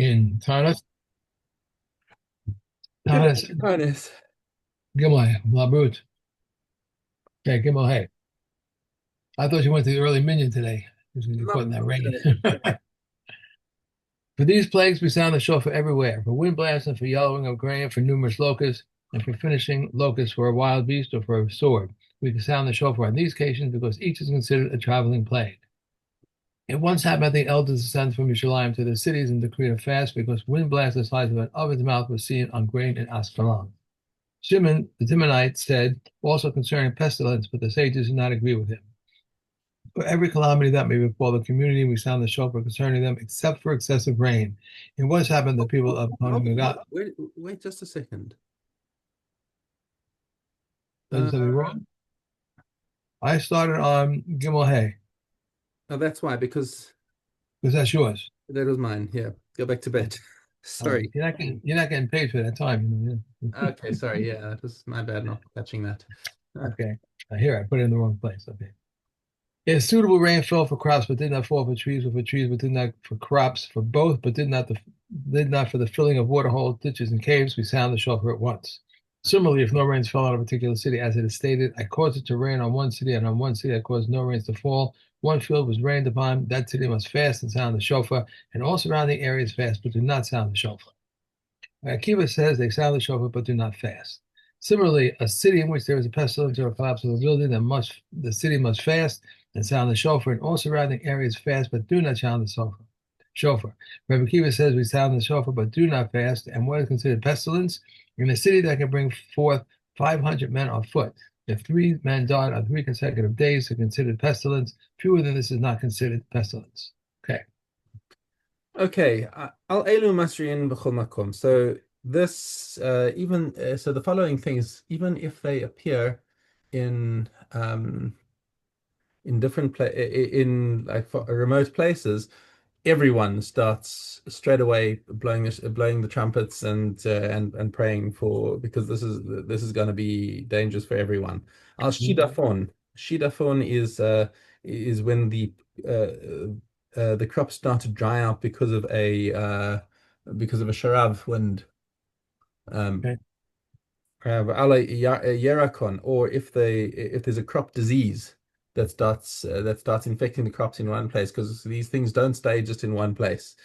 in Taanis. Good Taanis, morning, Taanis. Gimel, Labrut. Okay, Gimel, hey. I thought you went to the early minion today. He was going to get caught Not in that not rain. today. For these plagues, we sound the shofar everywhere. For wind blasting, for yellowing of grain, for numerous locusts, and for finishing locusts for a wild beast or for a sword. We can sound the shofar on these occasions because each is considered a traveling plague. It once happened that the elders descended from Yerushalayim to the cities and decreed a fast because wind blasts the size of an oven's mouth was seen on grain in Ascalon. Shimon, the Timonite, said also concerning pestilence, but the sages did not agree with him. For every calamity that may befall the community, we sound the shofar concerning them, except for excessive rain. It once happened the people of Wait just a second. does Uh, something wrong. I started on Gimel Hay oh, that's why, because because that's yours. that was mine. Yeah, go back to bed. All right, Sorry. you're not getting paid for that time. Okay, sorry. Yeah, it was my bad not catching that. Okay, here I put it in the wrong place. Okay. Yes, suitable rain fell for crops, but did not fall for trees, or for trees, but did not for crops, for both, but did not for the filling of water holes, ditches, and caves. We sound the shofar at once. Similarly, if no rains fell on a particular city, as it is stated, I caused it to rain on one city, and on one city I caused no rains to fall. One field was rained upon; that city must fast and sound the shofar, and all surrounding areas fast, but do not sound the shofar. Akiva says they sound the shofar but do not fast. Similarly, a city in which there is a pestilence or a collapse of a building, the city must fast and sound the shofar, and all surrounding areas fast but do not sound the shofar. Shofar. Rabbi Akiva says we sound the shofar but do not fast, and what is considered pestilence? In a city that can bring forth 500 men on foot. If three men died on 3 consecutive days, are considered pestilence. Fewer than this is not considered pestilence. Okay. Okay, al elu masriin b'chol makom. So this even so the following things, even if they appear in different in like remote places, everyone starts straight away blowing the trumpets and praying for because this is going to be dangerous for everyone. Al shidafon. Shidafon is when the crops start to dry out because of a sharav wind. Um, Okay. Yerakon, or if there's a crop disease that starts infecting the crops in one place, because these things don't stay just in one place.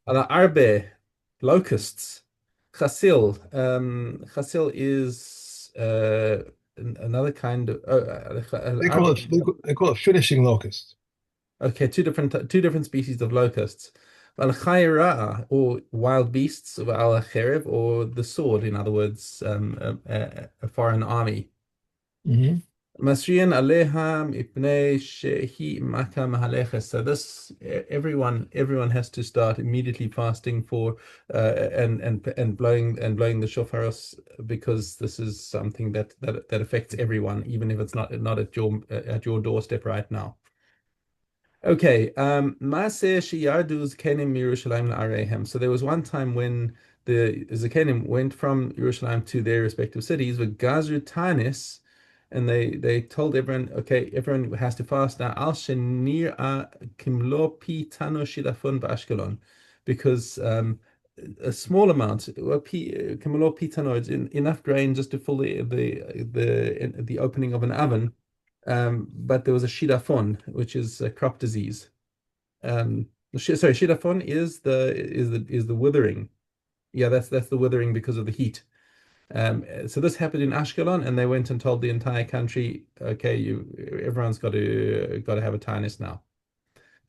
Ala arbe, locusts. Chasil is another kind of They call it they call it finishing locust. okay, two different species of locusts. Al khayra, or wild beasts, of al kherib, or the sword, in other words, a foreign army. Hmm. Masriyan aleham ipnei shehi maka mahaleches. So this everyone has to start immediately fasting for and blowing the shofaros, because this is something that affects everyone, even if it's not at your doorstep right now. Okay, Maaseh Sheyarduz Kenim Yerushalayim La'areihem. So there was one time when the Zakenim went from Yerushalayim to their respective cities with Gazru Tanis, and they told everyone, okay, everyone has to fast now. Al Shenir Kimlo Pi Tano Shidafun Ba'ashkelon, because a small amount, Kimlo Pi Tano, is enough grain just to fill the opening of an oven, but there was a shidafon, which is a crop disease. Sorry, shidafon is the withering. Yeah, that's the withering because of the heat. So this happened in Ashkelon, and they went and told the entire country, okay, everyone's got to have a taanis now.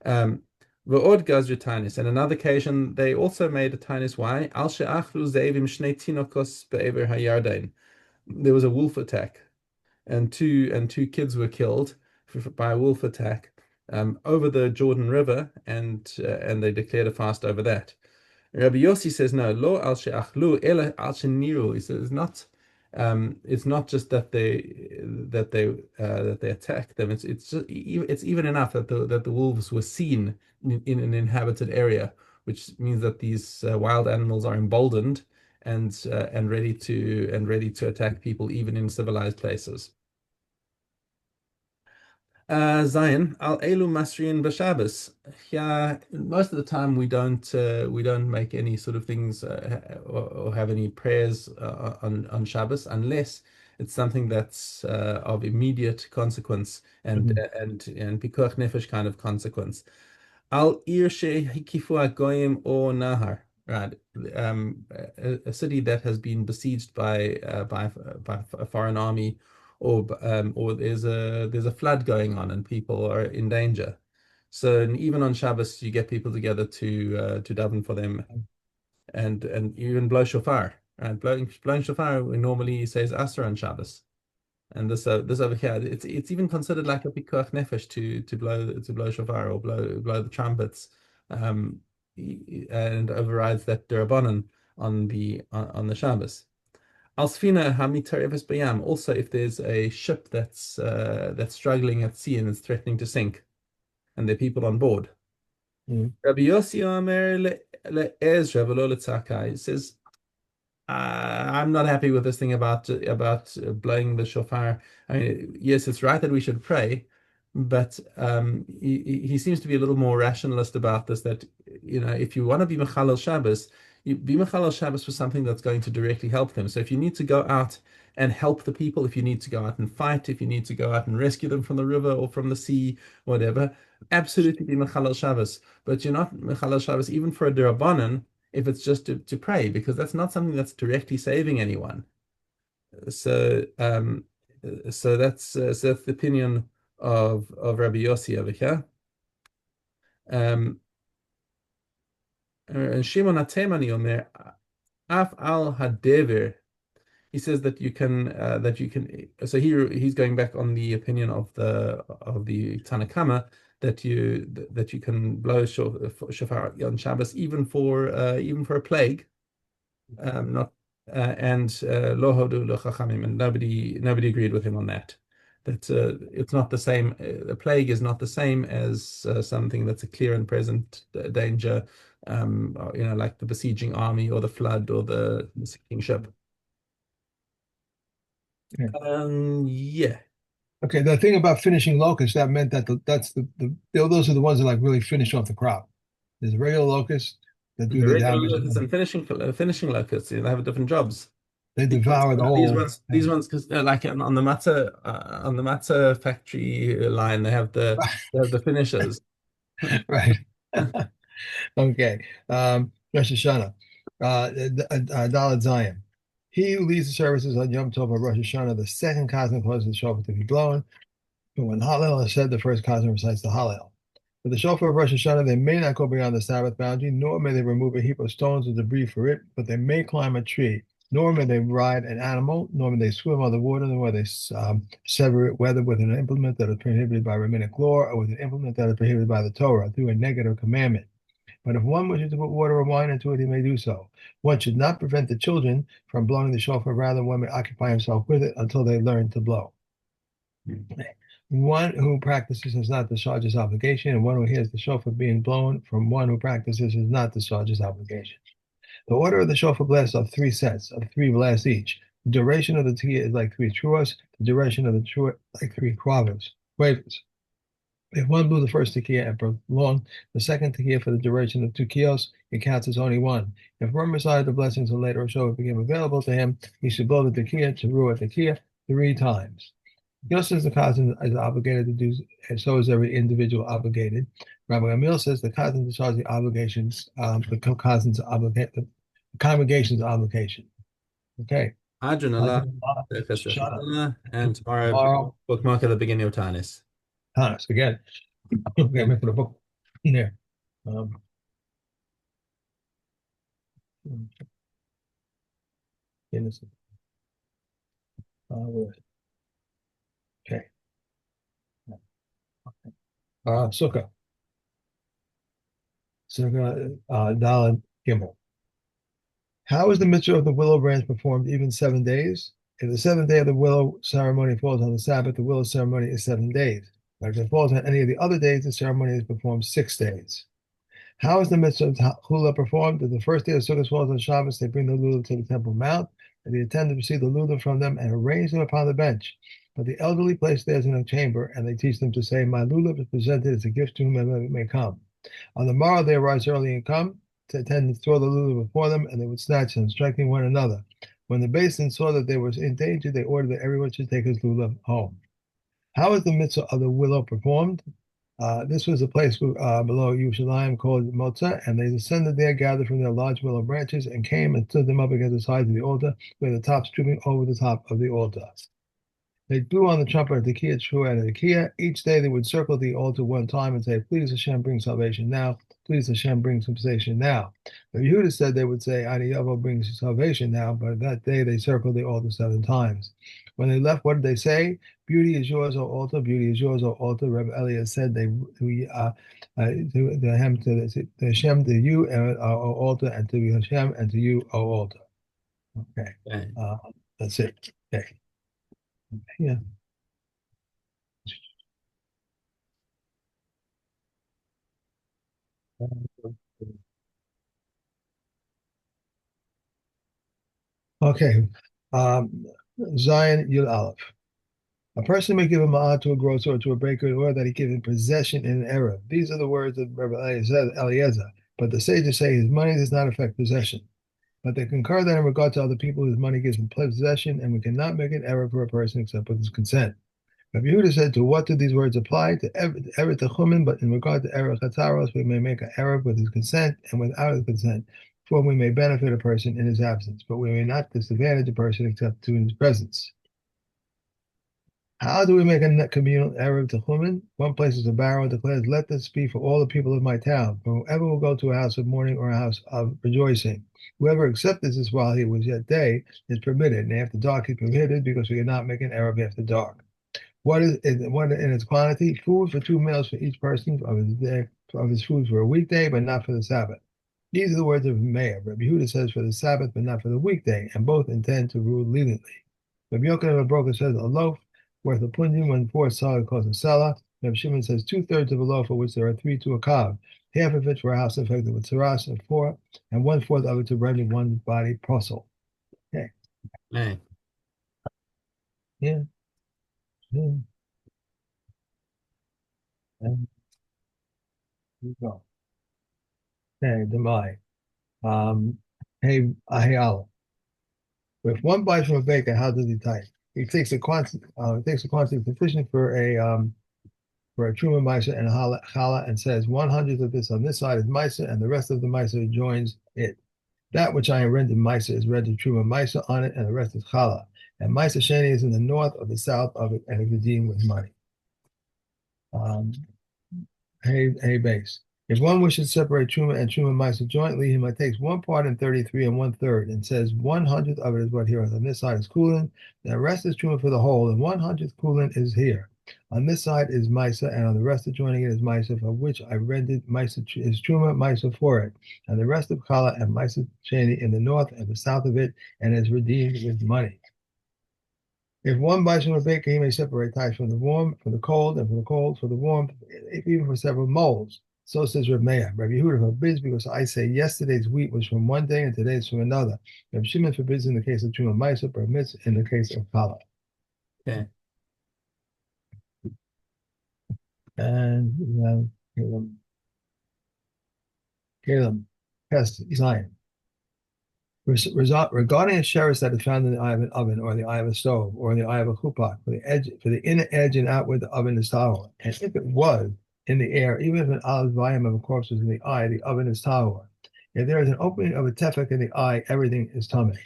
Um, V'od gazru taanis. And another occasion, they also made a taanis. Why? Al she'achlu zeivim shnei tinokos be'ever hayardain. There was a wolf attack, and two kids were killed by a wolf attack over the Jordan River, and they declared a fast over that. Rabbi Yossi says no, lo al she'achlu ela al she'niru. He says it's not just that they attack them. It's even enough that the wolves were seen in an inhabited area, which means that these wild animals are emboldened and ready to attack people even in civilized places. Zion, al elu masriin b'Shabbos. Yeah, most of the time we don't make any sort of things or have any prayers on Shabbos unless it's something that's of immediate consequence Mhm. and pikuach nefesh kind of consequence. Al ir shehikifu goyim or nahar. Right, a city that has been besieged by a foreign army, or there's a flood going on and people are in danger. So and even on Shabbos, you get people together to daven for them and even blow shofar. Right, blowing shofar we normally says Asr on Shabbos. And this over here, it's even considered like a pikuach nefesh to blow shofar or blow the trumpets, um, and overrides that durabanan on the Shabbos. Al sfina hamitareves bayam. Also, if there's a ship that's struggling at sea and is threatening to sink, and there are people on board. Mhm. Rabbi Yossi Omer le'Ezra v'lo le'Tzakai. It says I'm not happy with this thing about blowing the shofar. I mean, yes, it's right that we should pray, but he seems to be a little more rationalist about this. That if you want to be mechalel Shabbos, you be mechalel Shabbos for something that's going to directly help them. So if you need to go out and help the people, if you need to go out and fight, if you need to go out and rescue them from the river or from the sea, whatever, absolutely be mechalel Shabbos. But you're not mechalel Shabbos even for a derabanan if it's just to pray, because that's not something that's directly saving anyone. So that's the opinion of Rabbi Yossi over here. And Shimon HaTemani Omer Af al Hadever. He says that you can. So here he's going back on the opinion of the Tanakama that you can blow shofar on Shabbos even for a plague, not and lo hodu lo chachamim, and nobody agreed with him on that. That it's not the same. A plague is not the same as something that's a clear and present danger, like the besieging army or the flood or the sinking ship. Yeah. Yeah. Okay, the thing about finishing locusts, that meant that those are the ones that like really finish off the crop. There's regular locusts that do The the regular damage. locusts and finishing locusts, they have different jobs. They These ones, devour the these whole ones, these thing. ones, because like on the matzah factory line, they have the finishers. Right. Okay. Rosh Hashanah. Daled Zion. He who leads the services on Yom Tov of Rosh Hashanah, the second cosmic causes the shofar to be blown. But when Hallel is said, the first cosmic recites the Hallel. For the shofar of Rosh Hashanah, they may not go beyond the Sabbath boundary, nor may they remove a heap of stones or debris for it, but they may climb a tree, nor may they ride an animal, nor may they swim on the water, nor may they sever it, whether with an implement that is prohibited by rabbinic law or with an implement that is prohibited by the Torah through a negative commandment. But if one wishes to put water or wine into it, he may do so. One should not prevent the children from blowing the shofar, rather, one may occupy himself with it until they learn to blow. One who practices has not discharged his obligation, and one who hears the shofar being blown from one who practices has not discharged his obligation. The order of the shofar blasts are three sets of three blasts each. The duration of the tekiah is like three truas. The duration of the trua like three quavers. Quavers. If one blew the first tekiah and prolonged the second tekiah for the duration of 2 kios, it counts as only one. If one recited the blessings and later a shofar became available to him, he should blow the tekiah to ruah tekiah 3 times. Just as the cousin is obligated to do, and so is every individual obligated. Rabbi Gamil says the cousin discharges the obligations, the congregation's obligation. Okay. Adrian Allah, Shut up. and tomorrow Tomorrow, bookmark at the beginning of Taanis. Taanis again. Okay, I'm put a book in there. Um, innocent. Where is it? Okay. Sukkah. Sukkah, Daled Gimel. How is the mitzvah of the willow branch performed even 7 days? If the seventh day of the willow ceremony falls on the Sabbath, the willow ceremony is 7 days. But if it falls on any of the other days, the ceremony is performed 6 days. How is the mitzvah of hula performed? If the first day of Sukkot falls on Shabbos, they bring the lulav to the Temple Mount, and the attendants receive the lulav from them and arrange them upon the bench. But the elderly place theirs in a chamber, and they teach them to say, My lulav is presented as a gift to whomever may come. On the morrow they arise early and come to attend and throw the lulav before them, and they would snatch them, striking one another. When the basin saw that they were in danger, they ordered that everyone should take his lulav home. How is the mitzvah of the willow performed? This was a place below Yerushalayim called Motza, and they descended there, gathered from their large willow branches, and came and stood them up against the sides of the altar, with the tops drooping over the top of the altar. They blew on the trumpet of the Tekiah, Teruah, and the Tekiah. Each day they would circle the altar one time and say, Please Hashem, bring salvation now. Please Hashem, bring salvation now. But Yehuda said they would say, Ani Yavo brings salvation now, but that day they circled the altar 7 times. When they left, what did they say? Beauty is yours, O altar. Beauty is yours, O altar. Rabbi Elias said to Hashem, to you, O altar, and to Hashem, and to you, O altar. Okay. Okay. That's it. Okay. Yeah. Okay. Zion Yud Aleph. A person may give a ma'at to a grocer or to a baker, or that he give in possession in an error. These are the words of Rabbi Eliezer. But the sages say his money does not affect possession. But they concur that in regard to other people, his money gives him possession, and we cannot make an error for a person except with his consent. Rabbi Yehuda said, to what do these words apply? To error techumen, but in regard to error chatzaros, we may make an error with his consent and without his consent, for we may benefit a person in his absence, but we may not disadvantage a person except to in his presence. How do we make a communal error of techumen? One places a barrel and declares, Let this be for all the people of my town. For whoever will go to a house of mourning or a house of rejoicing. Whoever accepted this while he was yet day is permitted, and after dark is prohibited, because we cannot make an error after dark. What in its quantity? Food for 2 meals for each person of his food for a weekday, but not for the Sabbath. These are the words of Meir. Rabbi Yehuda says for the Sabbath, but not for the weekday, and both intend to rule leniently. Rabbi Yochanan of Broker says a loaf worth a punjin when 4 solid costs a selah. Rabbi Shimon says 2/3 of a loaf, of which there are 3 to a kav, half of it for a house infected with tsaras, and 1/4 of it to render one body prosel. Okay. Hey. Yeah. Yeah. And here we go. Okay, Demai. Hey, Allah. If one buys from a baker, how does he type? He takes a quantity sufficient for a truma misa and a challah, and says 100 of this on this side is misa, and the rest of the misa joins it. That which I rendered misa is rendered truma misa on it, and the rest is challah. And misa sheni is in the north or the south of it, and is redeemed with money. Hey, base. If one wishes to separate truma and truma misa jointly, he might take 1 part in 33 and 1/3, and says 100 of it is what here on this side is kulin, the rest is truma for the whole, and 100th kulin is here. On this side is misa, and on the rest adjoining it is misa, for which I rendered misa is truma misa for it, and the rest of challah and misa sheni in the north and the south of it, and is redeemed with money. If one buys from a baker, he may separate tithes from the warm, from the cold, and from the cold for the warm, even for several moles. So says Reb Meir. Rabbi Yehuda forbids because I say yesterday's wheat was from one day and today's from another. Rabbi Shimon forbids in the case of Truma Maisa, permits in the case of challah. Okay. And Caleb, Pest, Zion. Regarding a sheretz that is found in the eye of an oven, or the eye of a stove, or in the eye of a chupak, for the inner edge and outward the oven is tahor. And if it was in the air, even if an olive volume of a corpse was in the eye, the oven is tahor. If there is an opening of a tefek in the eye, everything is tameh.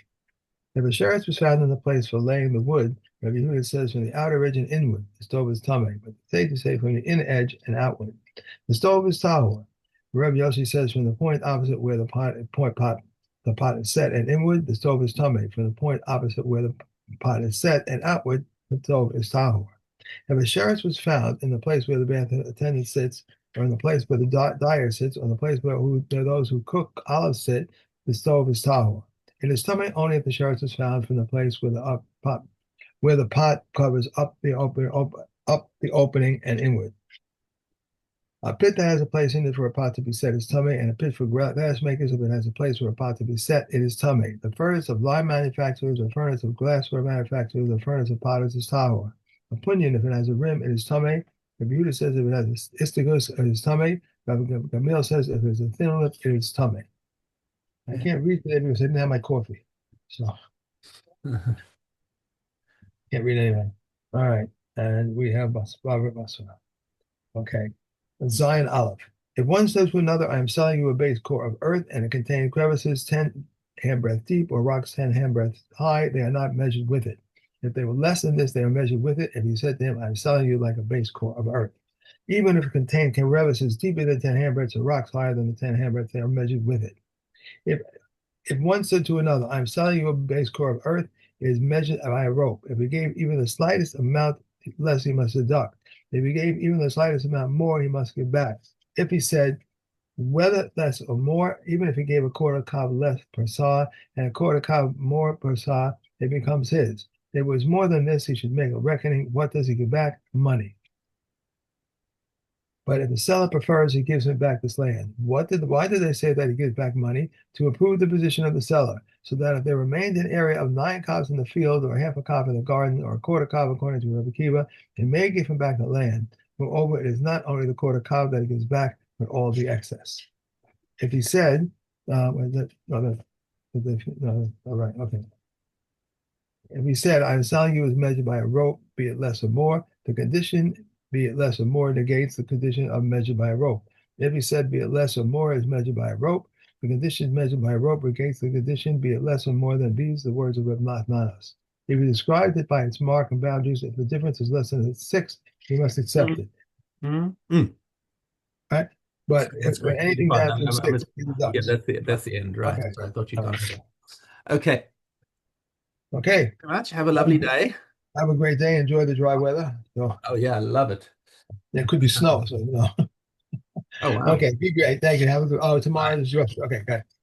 If a sheretz was found in the place for laying the wood, Rabbi Yehuda says from the outer edge and inward, the stove is tameh. But the sages say from the inner edge and outward, the stove is tahor. Rabbi Yossi says from the point opposite where the pot is set and inward, the stove is tameh. From the point opposite where the pot is set and outward, the stove is tahor. If a sheretz was found in the place where the bath attendant sits, or in the place where the dyer sits, or in the place where those who cook olives sit, the stove is tahor. It is tameh only if the sheretz is found from the place where the pot covers up the opening and inward. A pit that has a place in it for a pot to be set is tameh, and a pit for glass makers, if it has a place for a pot to be set, it is tameh. The furnace of lime manufacturers, or furnace of glassware manufacturers, or furnace of potters is tahor. A punyan, if it has a rim, it is tamei. Rabbi Yehuda says if it has istigus, it is tamei. Rabbi Gamliel says if it's a thin lip, it is tamei. I can't read today because I didn't have my coffee, so can't read anything. All right, and we have Robert Basra. Okay. Zion Aleph. If one says to another, I am selling you a base core of earth and it contains crevices 10 handbreadth deep or rocks 10 handbreadths high, they are not measured with it. If they were less than this, they are measured with it. If you said to him, I am selling you like a base core of earth. Even if it contained crevices deeper than 10 handbreadths or rocks higher than the 10 handbreadths, they are measured with it. If if one said to another, I am selling you a base core of earth, it is measured by a rope. If he gave even the slightest amount less, he must deduct. If he gave even the slightest amount more, he must give back. If he said, whether less or more, even if he gave a quarter cob less per saw and a quarter cob more per saw, it becomes his. If it was more than this, he should make a reckoning. What does he give back? Money. But if the seller prefers, he gives him back this land. Why did they say that he gives back money? To improve the position of the seller, so that if there remained an area of 9 cobs in the field, or half a cob in the garden, or a quarter cob according to Rabbi Kiva, he may give him back the land. Moreover, it is not only the quarter cob that he gives back, but all the excess. If he said, no, all right, okay. If he said, I am selling you as measured by a rope, be it less or more, the condition, be it less or more, negates the condition of measured by a rope. If he said, be it less or more, as measured by a rope, the condition measured by a rope negates the condition, be it less or more than these, the words of Reb Nachmanos. If he described it by its mark and boundaries, if the difference is less than 6, he must accept it. Right? But That's if great. anything Fine. down to 6, he Yeah, deducts. that's the end, right? Okay. So I thought you'd All gone right. over that. Okay. Okay. Very much. Have a lovely day. Have a great day. Enjoy the dry weather. So Oh yeah, I love it. there could be snow. So, Oh wow. Okay, be great. Thank you. Have a good. Oh, Bye. tomorrow is yours. Okay, good.